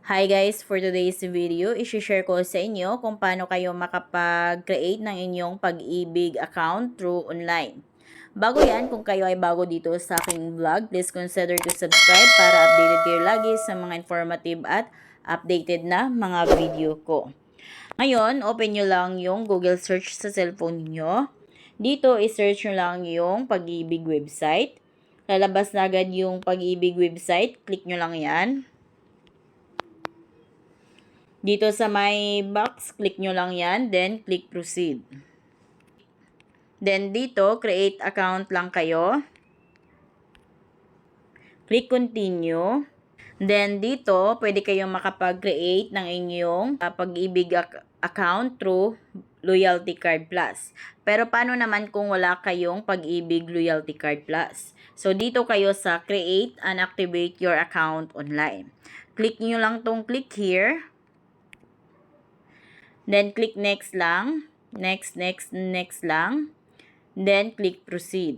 Hi guys, for today's video, i-share ko sa inyo kung paano kayo makapag-create ng inyong Pag-ibig account through online. Bago yan, kung kayo ay bago dito sa aking vlog, please consider to subscribe para updated kayo lagi sa mga informative at updated na mga video ko. Ngayon, open nyo lang yung Google search sa cellphone nyo. Dito, i-search nyo lang yung Pag-ibig website. Lalabas na agad yung Pag-ibig website. Click nyo lang yan. Dito sa may box, click nyo lang yan, then click proceed. Then dito, create account lang kayo. Click continue. Then dito, pwede kayong makapag-create ng inyong Pag-ibig account through Loyalty Card Plus. Pero paano naman kung wala kayong Pag-ibig Loyalty Card Plus? So dito kayo sa create and activate your account online. Click nyo lang tong click here. Then, click next lang. Next lang. Then, click proceed.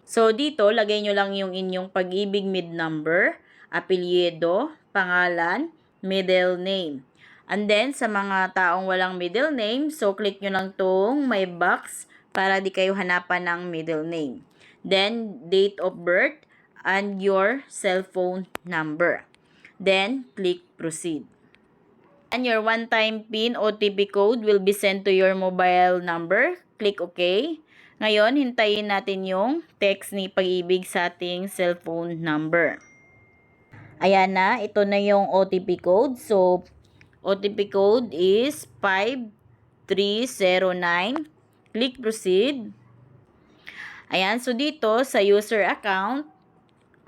So, dito, lagay nyo lang yung inyong Pag-ibig mid number, apelyido, pangalan, middle name. And then, sa mga taong walang middle name, so, click nyo lang tong may box para di kayo hanapan ng middle name. Then, date of birth and your cellphone number. Then, click proceed. And your one-time PIN OTP code will be sent to your mobile number. Click OK. Ngayon, hintayin natin yung text ni Pag-ibig sa ating cellphone number. Ayan na, ito na yung OTP code. So, OTP code is 5309. Click proceed. Ayan, so dito sa user account,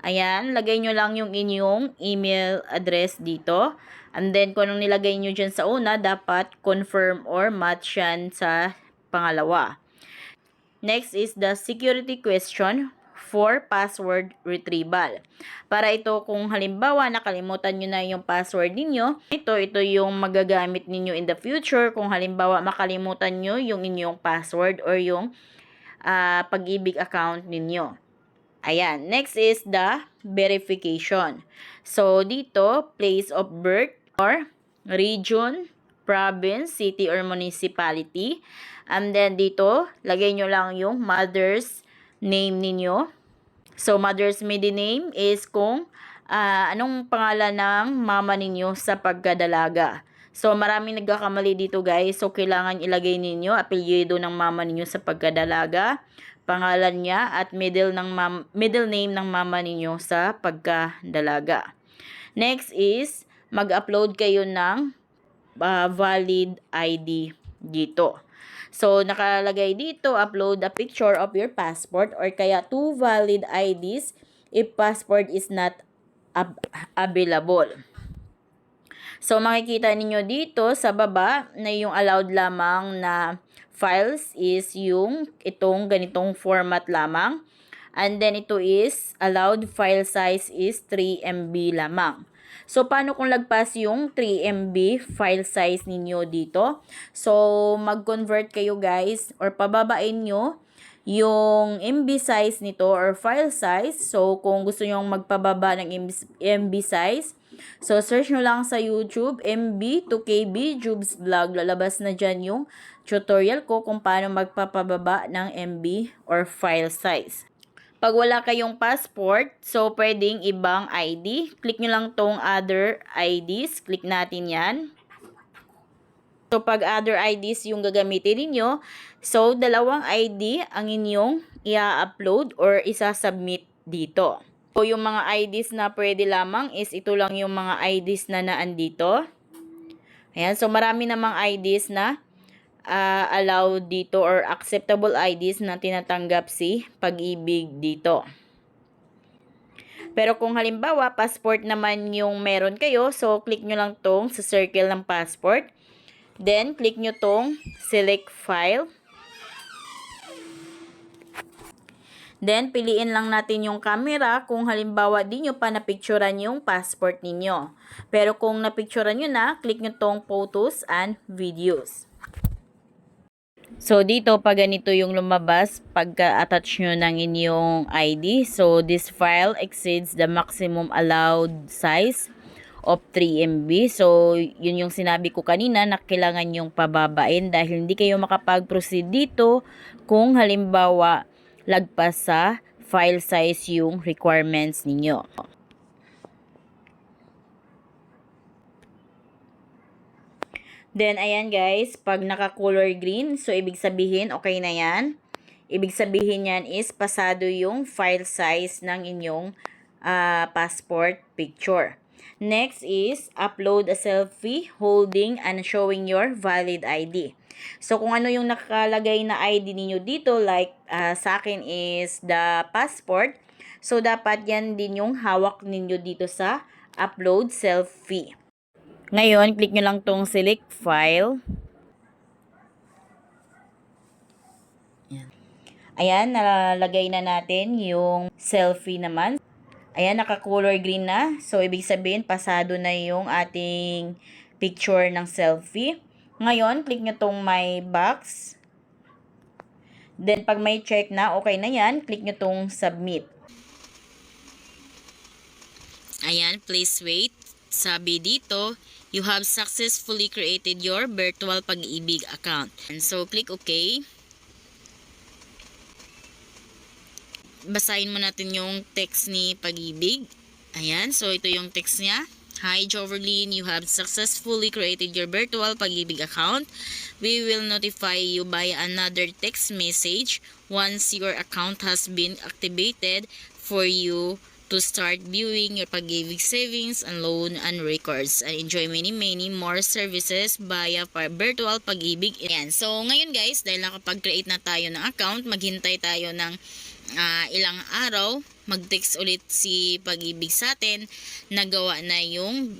ayan, lagay nyo lang yung inyong email address dito. And then, kung anong nilagay nyo dyan sa una, dapat confirm or match yan sa pangalawa. Next is the security question for password retrieval. Para ito, kung halimbawa nakalimutan nyo na yung password ninyo, ito yung magagamit ninyo in the future. Kung halimbawa makalimutan nyo yung inyong password or yung Pag-ibig account ninyo. Ayan, next is the verification. So, dito, place of birth or region, province, city, or municipality. And then dito, lagay nyo lang yung mother's name ninyo. So, mother's maiden name is kung anong pangalan ng mama ninyo sa pagkadalaga. So, maraming nagkakamali dito guys. So, kailangan ilagay ninyo apelyido ng mama ninyo sa pagkadalaga, pangalan niya, at middle name ng mama ninyo sa pagkadalaga. Next is, mag-upload kayo ng valid ID dito. So, nakalagay dito, upload a picture of your passport or kaya 2 valid IDs if passport is not available. So, makikita ninyo dito sa baba na yung allowed lamang na files is yung itong ganitong format lamang. And then, ito is allowed file size is 3 MB lamang. So, paano kung lagpas yung 3 MB file size ninyo dito? So, mag-convert kayo guys or pababain nyo yung MB size nito or file size. So, kung gusto nyo magpababa ng MB size, so search nyo lang sa YouTube, MB to KB Jubes Vlog. Lalabas na dyan yung tutorial ko kung paano magpapababa ng MB or file size. Pag wala kayong passport, so pwedeng ibang ID. Click nyo lang tong other IDs. Click natin yan. So, pag other IDs yung gagamitin ninyo, so, dalawang ID ang inyong i-upload or isa-submit dito. So, yung mga IDs na pwede lamang is ito lang yung mga IDs na naandito. Ayan, so marami namang IDs na allowed dito or acceptable IDs na tinatanggap si Pag-ibig dito. Pero kung halimbawa, passport naman yung meron kayo, so click nyo lang tong sa circle ng passport. Then, click nyo tong select file. Then, piliin lang natin yung camera kung halimbawa di nyo pa napicturan yung passport ninyo. Pero kung napicturan nyo na, click nyo tong photos and videos. So, dito pag ganito yung lumabas, pagka-attach nyo ng inyong ID. So, this file exceeds the maximum allowed size of 3 MB. So, yun yung sinabi ko kanina na kailangan yung pababain dahil hindi kayo makapag-proceed dito kung halimbawa lagpas sa file size yung requirements ninyo. Then, ayan guys, pag naka-color green, so ibig sabihin, okay na yan. Ibig sabihin yan is pasado yung file size ng inyong passport picture. Next is, upload a selfie holding and showing your valid ID. So, kung ano yung nakalagay na ID ninyo dito, like sa akin is the passport, so dapat yan din yung hawak ninyo dito sa upload selfie. Ngayon, click nyo lang tong select file. Ayan, nalalagay na natin yung selfie naman. Ayan, naka-color green na. So, ibig sabihin, pasado na yung ating picture ng selfie. Ngayon, click nyo tong my box. Then, pag may check na, okay na yan, click nyo tong submit. Ayan, please wait. Sabi dito, you have successfully created your virtual Pag-ibig account. And so, click OK. Basahin mo natin yung text ni Pag-ibig. Ayan, so ito yung text niya. Hi Joverlyn, you have successfully created your virtual Pag-ibig account. We will notify you by another text message once your account has been activated for you to start viewing your Pag-ibig savings and loan and records and enjoy many more services via virtual Pag-ibig. Ayan. So, ngayon guys, dahil nakapag-create na tayo ng account, maghintay tayo ng ilang araw, mag-text ulit si Pag-ibig sa atin, nagawa na yung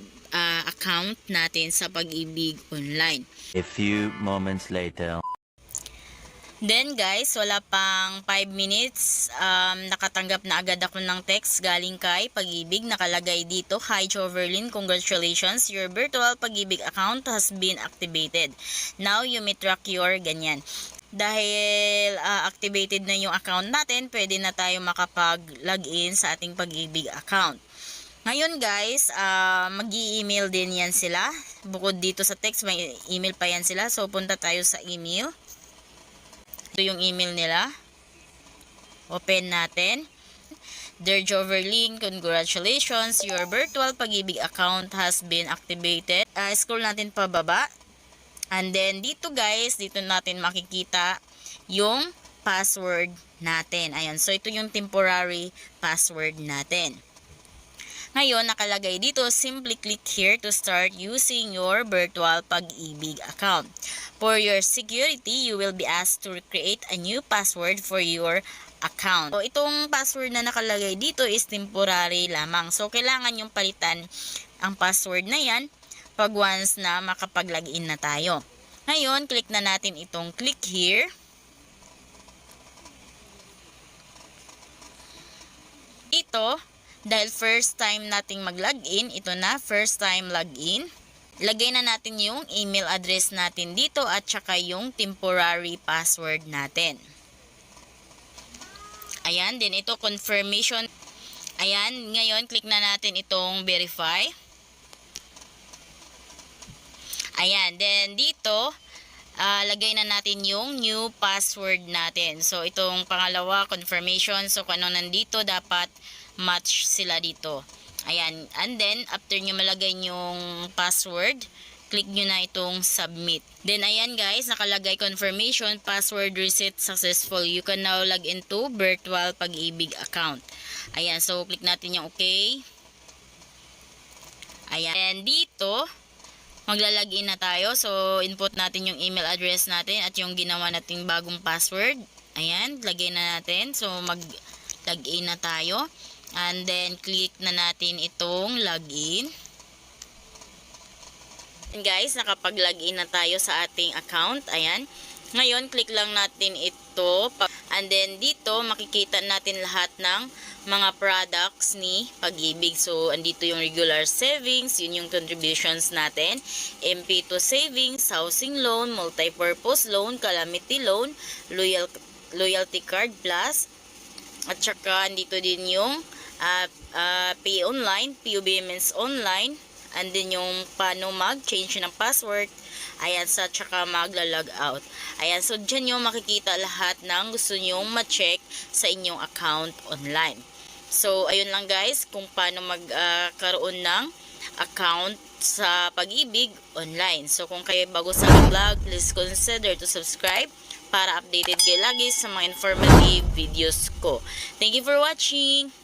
account natin sa Pag-ibig online. A few moments later. Then guys, wala pang 5 minutes, nakatanggap na agad ako ng text galing kay Pag-ibig. Nakalagay dito, Hi Joverlyn, congratulations, your virtual Pag-ibig account has been activated. Now you may track your ganyan. Dahil activated na yung account natin, pwede na tayo makapag-login sa ating Pag-ibig account. Ngayon guys, mag-i-email din yan sila. Bukod dito sa text, may email pa yan sila. So punta tayo sa email. Ito yung email nila. Open natin. Dear Joverlyn, congratulations. Your virtual Pag-ibig account has been activated. Scroll natin pababa. And then dito guys, dito natin makikita yung password natin. Ayan. So ito yung temporary password natin. Ngayon, nakalagay dito, simply click here to start using your virtual Pag-ibig account. For your security, you will be asked to create a new password for your account. So, itong password na nakalagay dito is temporary lamang. So, kailangan yung palitan ang password na yan pag once na makapag-login na tayo. Ngayon, click na natin itong click here. Ito, dahil first time nating mag-login, ito na, first time login. Lagay na natin yung email address natin dito at saka yung temporary password natin. Ayan, din ito confirmation. Ayan, ngayon click na natin itong verify. Ayan, then dito, lagay na natin yung new password natin. So, itong pangalawa, confirmation. So, kung ano nandito, dapat match sila dito. Ayan. And then, after nyo malagay yung password, click nyo na itong submit. Then, ayan guys, nakalagay confirmation, password reset successful. You can now log into virtual Pag-ibig account. Ayan. So, click natin yung okay. Ayan. And dito, maglalagin na tayo. So, input natin yung email address natin at yung ginawa nating bagong password. Ayan, lagay na natin. So, mag-login na tayo. And then, click na natin itong login. And guys, nakapag-login na tayo sa ating account. Ayan. Ngayon, click lang natin ito. And then, dito, makikita natin lahat ng mga products ni Pag-ibig. So, andito yung regular savings, yun yung contributions natin. MP2 savings, housing loan, multi-purpose loan, calamity loan, loyalty card plus, at saka andito din yung Pay Online, PUBMS Online, and then yung paano mag-change ng password, ayan, sa tsaka magla-log out. Ayan, so dyan yung makikita lahat ng gusto nyong ma-check sa inyong account online. So, ayun lang guys, kung paano magkaroon ng account sa Pag-ibig online. So, kung kayo bago sa vlog, please consider to subscribe para updated kayo lagi sa mga informative videos ko. Thank you for watching!